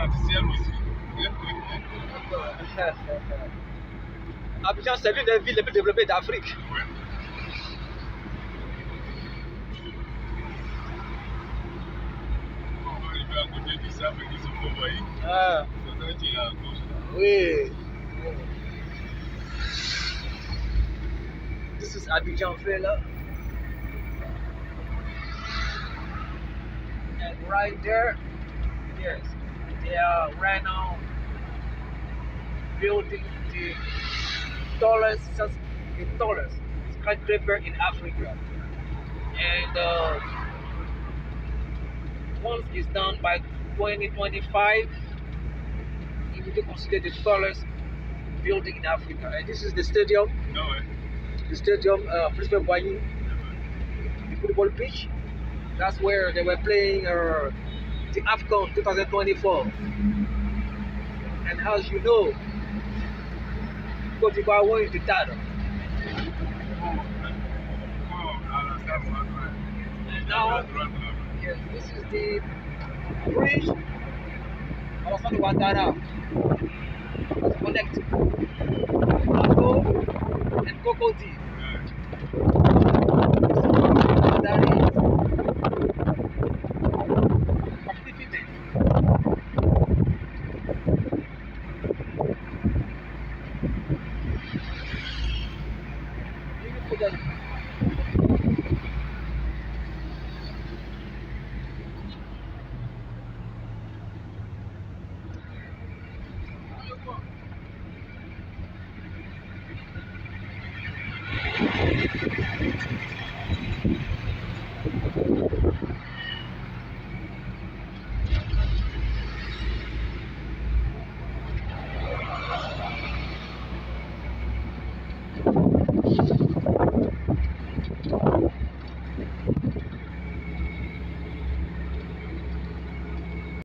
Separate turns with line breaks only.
artificielle aussi.
Abidjan, c'est l'une des villes les plus développées d'Afrique.
Ouais. On va arriver à côté du sable qui se peut voir.
Ah,
C'est ça qui est à gauche.
oui. This is Abidjan Villa. And right there, yes, they are right now building the tallest skyscraper in Africa. And once it's done by 2025, it will be considered the tallest building in Africa. And this is the stadium.
No way.
The stadium, Principal Boigny, the football pitch. That's where they were playing the AFCON 2024. And as you know, Côte d'Ivoire won the title. And now, yes, this is the bridge of Ouattara to connect Plateau and Côte. That is completed. Beautiful.